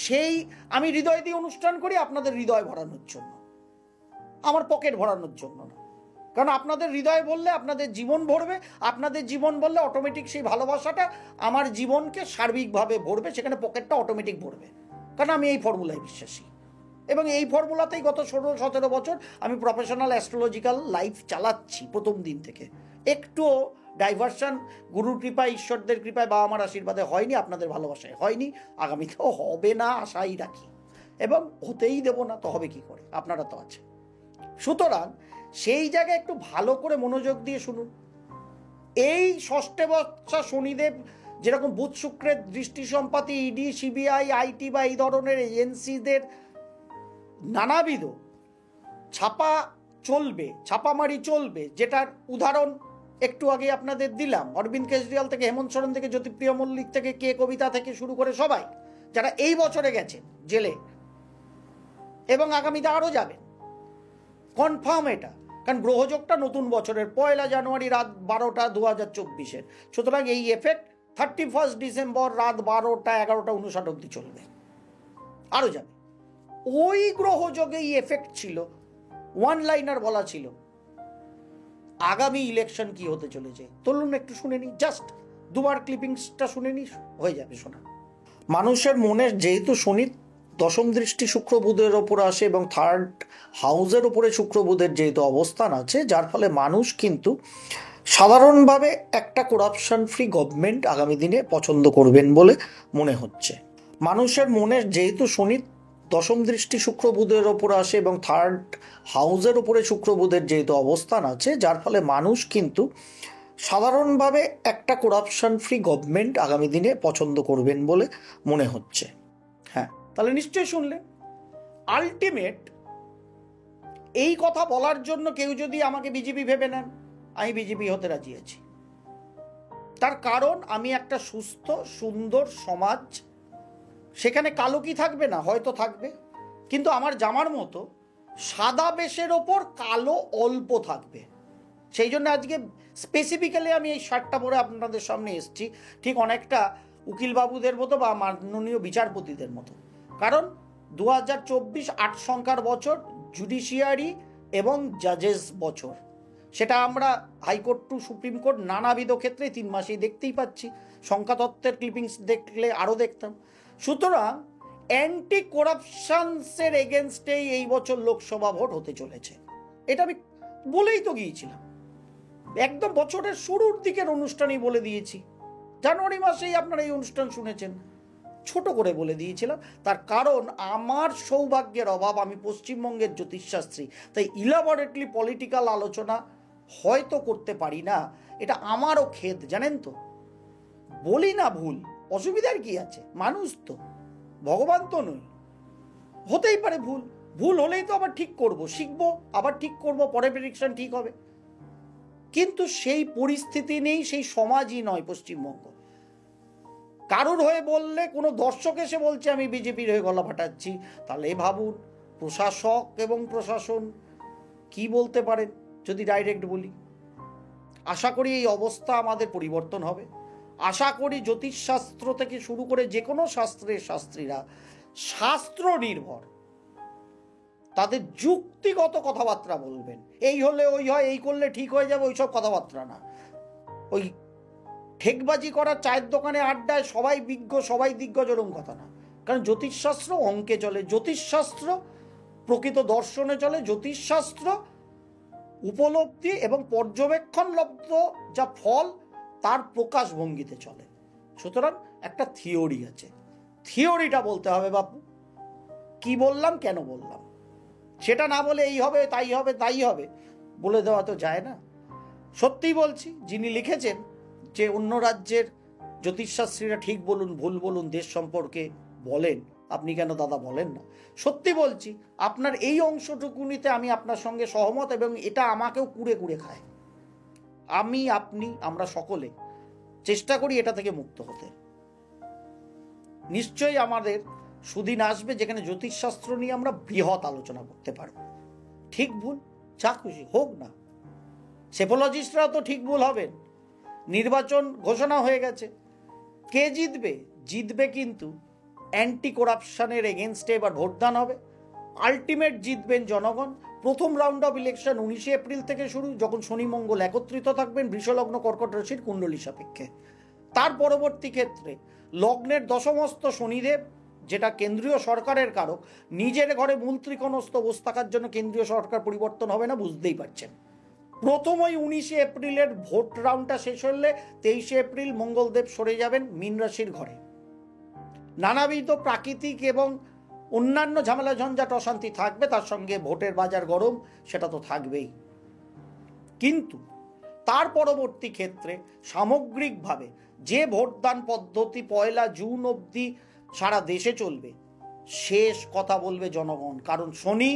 সেই আমি হৃদয় দিয়ে অনুষ্ঠান করি আপনাদের হৃদয় ভরানোর জন্য, আমার পকেট ভরানোর জন্য না। কারণ আপনাদের হৃদয় বললে আপনাদের জীবন ভরবে, আপনাদের জীবন বললে অটোমেটিক সেই ভালোবাসাটা আমার জীবনকে সার্বিকভাবে ভরবে, সেখানে পকেটটা অটোমেটিক ভরবে। কারণ আমি এই ফর্মুলায় বিশ্বাসী, এবং এই ফর্মুলাতেই গত 16-17 বছর আমি প্রফেশনাল অ্যাস্ট্রোলজিক্যাল লাইফ চালাচ্ছি। প্রথম দিন থেকে একটু ডাইভার্সন গুরুর কৃপায়, ঈশ্বরদের কৃপায় বা আমার আশীর্বাদে হয়নি, আপনাদের ভালোবাসায় হয়নি, আগামীতেও হবে না আশাই রাখি, এবং হতেই দেব না, তো হবে কি করে, আপনারা তো আছে। সুতরাং সেই জায়গায় একটু ভালো করে মনোযোগ দিয়ে শুনুন। এই ষষ্ঠে বর্ষা শনিদেব যেরকম বুধ শুক্রের দৃষ্টি সম্পাতি, ইডি, সিবিআই, আইটি বা এই ধরনের এজেন্সিদের নানাবিধ ছাপামারি চলবে, যেটার উদাহরণ একটু আগে আপনাদের দিলাম, অরবিন্দ কেজরিওয়াল থেকে হেমন্ত সোরেন থেকে জ্যোতিপ্রিয় মল্লিক থেকে কে কবিতা থেকে শুরু করে সবাই যারা এই বছরে গেছেন জেলে এবং আগামীতে আরও যাবেন, কনফার্ম এটা। কারণ গ্রহযোগটা নতুন বছরের 1 জানুয়ারি রাত 12টা 2024-এর, সুতরাং এই এফেক্ট 31 ডিসেম্বর রাত 12টা 11টা 59 অব্দি চলবে, আরও যাবে। ওই গ্রহযোগে এই এফেক্ট ছিল, ওয়ান লাইনার বলা ছিল আগামী ইলেকশন কি হতে চলেছে। চলুন একটু শুনে নি, জাস্ট দুবার ক্লিপিংসটা শুনে নি, হয়ে যাবে শোনা। মানুষের মনে যেহেতু শনি দশম দৃষ্টি শুক্র বুধের ওপর আসে এবং থার্ড হাউসের ওপরে শুক্র বুধের যেহেতু অবস্থান আছে, যার ফলে মানুষ কিন্তু সাধারণভাবে একটা করাপশন ফ্রি গভর্নমেন্ট আগামী দিনে পছন্দ করবেন বলে মনে হচ্ছে। মানুষের মনে যেহেতু শনি দশম দৃষ্টি শুক্র বুধের ওপর আসে এবং থার্ড হাউসের ওপরে শুক্র বুধের যেহেতু অবস্থান আছে, যার ফলে মানুষ কিন্তু সাধারণভাবে একটা করাপশন ফ্রি গভর্নমেন্ট আগামী দিনে পছন্দ করবেন বলে মনে হচ্ছে। হ্যাঁ, তাহলে নিশ্চয়ই শুনলেন। আলটিমেট এই কথা বলার জন্য কেউ যদি আমাকে বিজেপি ভেবে নেন, আমি বিজেপি হতে রাজি আছি। তার কারণ আমি একটা সুস্থ সুন্দর সমাজ, সেখানে কালো কি থাকবে না, হয়তো থাকবে, কিন্তু আমার জামার মতো সাদা বেশের ওপর কালো অল্প থাকবে। সেই জন্য আজকে স্পেসিফিক্যালি আমি এই শার্টটা পরে আপনাদের সামনে এসেছি, ঠিক অনেকটা উকিলবাবুদের মতো বা মাননীয় বিচারপতিদের মতো। কারণ 2024 8 সংখ্যার বছর, জুডিশিয়ারি এবং জাজেস বছর, সেটা আমরা হাইকোর্ট টু সুপ্রিম কোর্ট নানাবিধ ক্ষেত্রে 3 মাসেই দেখতেই পাচ্ছি। সংখ্যাতত্ত্বের ক্লিপিংস দেখলে আরও দেখতাম। সুতরাং অ্যান্টি করাপশনসের এগেনস্টেই এই বছর লোকসভা ভোট হতে চলেছে, এটা আমি বলেই তো গিয়েছিলাম, একদম বছরের শুরুর দিকের অনুষ্ঠানেই বলে দিয়েছি। জানুয়ারি মাসেই আপনারা এই অনুষ্ঠান শুনেছেন, ছোট করে বলে দিয়েছিলাম। তার কারণ আমার সৌভাগ্যের অভাব, আমি পশ্চিমবঙ্গের জ্যোতিষশাস্ত্রী, তাই ইলাবরেটলি পলিটিক্যাল আলোচনা হয়তো করতে পারি না, এটা আমারও খেদ, জানেন তো। বলি না ভুল, অসুবিধার কি আছে, মানুষ তো, ভগবান তো নই, হতেই পারে ভুল। ভুল হলেই তো আবার ঠিক করব, শিখবো, আবার ঠিক করব, পরে প্রেডিকশন ঠিক হবে। কিন্তু সেই পরিস্থিতি নেই, সেই সমাজই নয় পশ্চিমবঙ্গ। কারুর হয়ে বললে, কোনো দর্শক এসে বলছে আমি বিজেপির হয়ে গলা ফাটাচ্ছি, তাহলে ভাবুন প্রশাসক এবং প্রশাসন কি বলতে পারেন যদি ডাইরেক্ট বলি। আশা করি এই অবস্থা আমাদের পরিবর্তন হবে। আশা করি জ্যোতিষশাস্ত্র থেকে শুরু করে যে কোনো শাস্ত্রের শাস্ত্রীরা শাস্ত্র নির্ভর, তাদের যুক্তিগত কথাবার্তা বলবেন। এই হলে ওই হয়, এই করলে ঠিক হয়ে যাবে, ওইসব কথাবার্তা না। ওই ঠেকবাজি করার চায়ের দোকানে আড্ডায় সবাই বিজ্ঞ সবাই দিগ্গজ এরকম কথা না। কারণ জ্যোতিষশাস্ত্র অঙ্কে চলে, জ্যোতিষশাস্ত্র প্রকৃত দর্শনে চলে, জ্যোতিষশাস্ত্র উপলব্ধি এবং পর্যবেক্ষণ লব্ধ যা ফল তার প্রকাশ ভঙ্গিতে চলে। সুতরাং একটা থিওরি আছে, থিওরিটা বলতে হবে বাপু। কি বললাম, কেন বললাম, সেটা না বলে এই হবে তাই হবে তাই হবে বলে দেওয়া তো যায় না। সত্যিই বলছি, যিনি লিখেছেন যে অন্য রাজ্যের জ্যোতিষশাস্ত্রীরা ঠিক বলুন ভুল বলুন দেশ সম্পর্কে বলেন, আপনি কেন দাদা বলেন না? সত্যি বলছি, আপনার এই অংশটুকুনিতে আমি আপনার সঙ্গে সহমত, এবং এটা আমাকেও কুড়ে কুড়ে খায়। আমি, আপনি, আমরা সকলে চেষ্টা করি এটা থেকে মুক্ত হতে। নিশ্চয়ই আমাদের সুদিন আসবে যেখানে জ্যোতিষশাস্ত্র নিয়ে আমরা বৃহৎ আলোচনা করতে পারব। ঠিক ভুল যা খুশি হোক না, সেফোলজিস্টরাও তো ঠিক ভুল হবেন। নির্বাচন ঘোষণা হয়ে গেছে, কে জিতবে? জিতবে কিন্তু অ্যান্টি করাপশনের এগেনস্টে এবার ভোটদান হবে। আলটিমেট জিতবেন জনগণ। প্রথম রাউন্ড অফ ইলেকশন 19 এপ্রিল থেকে শুরু, যখন শনি মঙ্গল একত্রিত থাকবেন বৃষলগ্ন কর্কট রাশির কুণ্ডলী সাপেক্ষে। তার পরবর্তী ক্ষেত্রে লগ্নের দশমস্ত শনিদেব, যেটা কেন্দ্রীয় সরকারের কারক, নিজের ঘরে মূল ত্রিকোণস্থ বসে থাকার জন্য কেন্দ্রীয় সরকার পরিবর্তন হবে না, বুঝতেই পারছেন। প্রথম ওই 19 এপ্রিলের ভোট রাউন্ডটা শেষ হলে 23 এপ্রিল মঙ্গলদেব সরে যাবেন মীন রাশির ঘরে। নানাবিধ প্রাকৃতিক এবং অন্যান্য ঝামেলা ঝঞ্ঝাট অশান্তি থাকবে, তার সঙ্গে ভোটের বাজার গরম, সেটা তো থাকবেই। কিন্তু তার পরবর্তী ক্ষেত্রে সামগ্রিকভাবে যে ভোটদান পদ্ধতি 1 জুন অবধি সারা দেশে চলবে, শেষ কথা বলবে জনগণ। কারণ শনি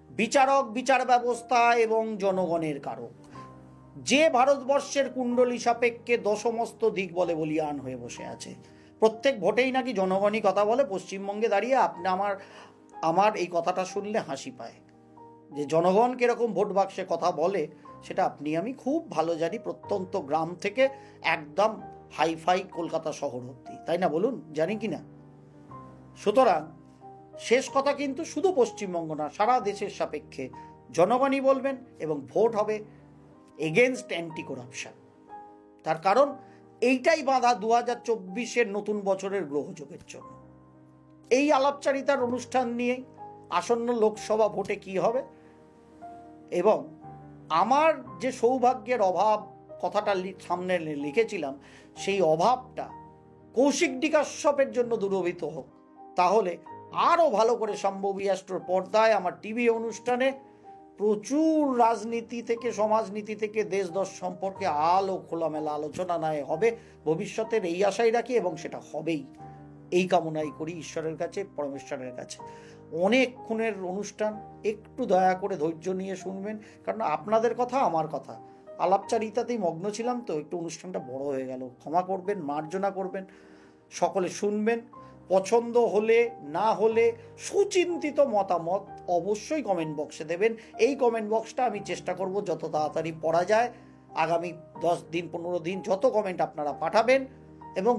বিচারক, বিচার ব্যবস্থা এবং জনগণের কারক। যে ভারতবর্ষের কুণ্ডলী সাপেক্ষে দশমস্ত দিক বলে বলিয়ান হয়ে বসে আছে। প্রত্যেক ভোটেই নাকি জনগণই কথা বলে। পশ্চিমবঙ্গে দাঁড়িয়ে আপনি আমার এই কথাটা শুনলে হাসি পায় যে জনগণ কিরকম ভোট বাক্সে কথা বলে সেটা আপনি আমি খুব ভালো জানি, প্রত্যন্ত গ্রাম থেকে একদম হাইফাই কলকাতা শহর অবধি, তাই না বলুন? জানি কি না? সুতরাং শেষ কথা কিন্তু শুধু পশ্চিমবঙ্গ না, সারা দেশের সাপেক্ষে জনগণই বলবেন এবং ভোট হবে এগেনস্ট অ্যান্টি করাপশন। তার কারণ এইটাই বাঁধা 2024-এর নতুন বছরের গ্রহযোগের জন্য। এই আলাপচারিতার অনুষ্ঠান নিয়ে আসন্ন লোকসভা ভোটে কি হবে এবং আমার যে সৌভাগ্যের অভাব কথাটা সামনে লিখেছিলাম, সেই অভাবটা কৌশিকডি কাশ্যপের জন্য দূরীভূত হোক, তাহলে আরও ভালো করে সম্ভবী অ্যাস্ট্রোর পর্দায় আমার টিভি অনুষ্ঠানে প্রচুর রাজনীতি থেকে, সমাজনীতি থেকে, দেশ দশ সম্পর্কে আলো খোলামেলা আলোচনা নয় হবে ভবিষ্যতের, এই আশাই রাখি এবং সেটা হবেই, এই কামনাই করি ঈশ্বরের কাছে, পরমেশ্বরের কাছে। অনেকক্ষণের অনুষ্ঠান, একটু দয়া করে ধৈর্য নিয়ে শুনবেন, কারণ আপনাদের কথা আমার কথা, আলাপচারিতাতেই মগ্ন ছিলাম তো একটু অনুষ্ঠানটা বড় হয়ে গেল, ক্ষমা করবেন, মার্জনা করবেন। সকলে শুনবেন, পছন্দ হলে না হলে সুচিন্তিত মতামত অবশ্যই কমেন্ট বক্সে দেবেন। এই কমেন্ট বক্সটা আমি চেষ্টা করব যত তাড়াতাড়ি পড়া যায়, আগামী 10 দিন 15 দিন যত কমেন্ট আপনারা পাঠাবেন এবং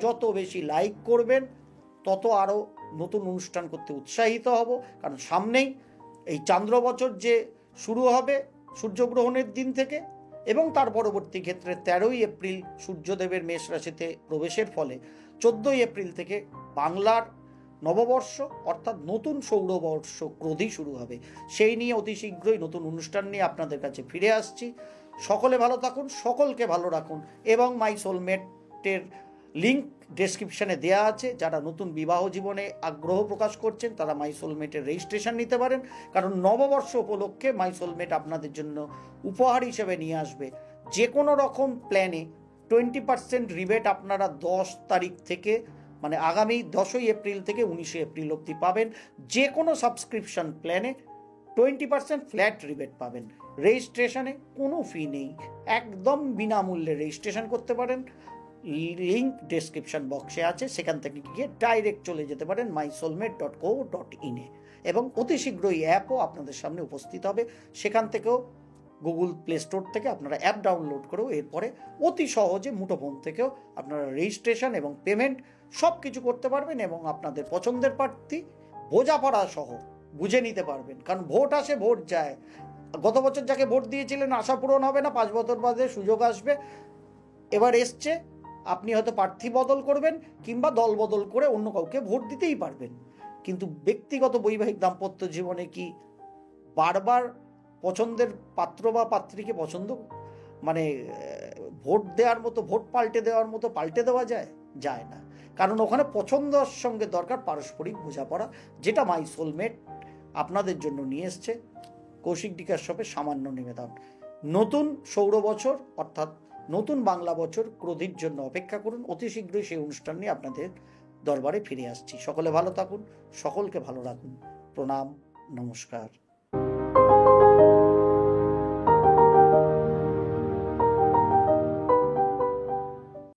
যত বেশি লাইক করবেন তত আরও নতুন অনুষ্ঠান করতে উৎসাহিত হব। কারণ সামনেই এই চান্দ্র বছর যে শুরু হবে সূর্যগ্রহণের দিন থেকে, এবং তার পরবর্তী ক্ষেত্রে 13ই এপ্রিল সূর্যদেবের মেষ রাশিতে প্রবেশের ফলে 14ই এপ্রিল থেকে বাংলার নববর্ষ অর্থাৎ নতুন সৌরবর্ষ ক্রোধী শুরু হবে। সেই নিয়ে অতি শীঘ্রই নতুন অনুষ্ঠান নিয়ে আপনাদের কাছে ফিরে আসছি। সকলে ভালো থাকুন, সকলকে ভালো রাখুন এবং মাই সোলমেটের লিঙ্ক ডেসক্রিপশানে দেওয়া আছে। যারা নতুন বিবাহ জীবনে আগ্রহ প্রকাশ করছেন তারা মাই সোলমেটের রেজিস্ট্রেশন নিতে পারেন, কারণ নববর্ষ উপলক্ষে মাই সোলমেট আপনাদের জন্য উপহার হিসেবে নিয়ে আসবে যে কোনো রকম প্ল্যানে 20% রিবেট আপনারা 10 তারিখ থেকে, মানে আগামী 10ই এপ্রিল থেকে 19শে এপ্রিল অবধি পাবেন। যে কোনো সাবস্ক্রিপশন প্ল্যানে 20% ফ্ল্যাট রিবেট পাবেন। রেজিস্ট্রেশনে কোনো ফি নেই, একদম বিনামূল্যে রেজিস্ট্রেশন করতে পারেন। লিঙ্ক ডেসক্রিপশন বক্সে আছে, সেখান থেকে গিয়ে ডাইরেক্ট চলে যেতে পারেন mysoulmate.co.in এবং অতি শীঘ্রই অ্যাপও আপনাদের সামনে উপস্থিত হবে। সেখান থেকেও গুগল প্লে স্টোর থেকে আপনারা অ্যাপ ডাউনলোড করেও এরপরে অতি সহজে মুঠোফোন থেকেও আপনারা রেজিস্ট্রেশন এবং পেমেন্ট সব কিছু করতে পারবেন এবং আপনাদের পছন্দের প্রার্থী বোঝাপড়া সহ বুঝে নিতে পারবেন। কারণ ভোট আসে ভোট যায়, গত বছর যাকে ভোট দিয়েছিলেন আশা পূরণ হবে না, 5 বছর বাদে সুযোগ আসবে, এবার এসছে, আপনি হয়তো প্রার্থী বদল করবেন কিংবা দল বদল করে অন্য কাউকে ভোট দিতেই পারবেন। কিন্তু ব্যক্তিগত বৈবাহিক দাম্পত্য জীবনে কি বারবার পছন্দের পাত্র বা পাত্রীকে মানে ভোট দেওয়ার মতো, ভোট পাল্টে দেওয়ার মতো পাল্টে দেওয়া যায় না। কারণ ওখানে পছন্দের সঙ্গে দরকার পারস্পরিক বোঝাপড়া, যেটা মাই সোলমেট আপনাদের জন্য নিয়ে এসছে। কৌশিকডি কাশ্যপের সামান্য নিবেদন। নতুন সৌর বছর অর্থাৎ নতুন বাংলা বছর ক্রোধীর জন্য অপেক্ষা করুন, অতি শীঘ্রই সেই অনুষ্ঠান নিয়ে আপনাদের দরবারে ফিরে আসছি। সকলে ভালো থাকুন, সকলকে ভালো রাখুন। প্রণাম, নমস্কার।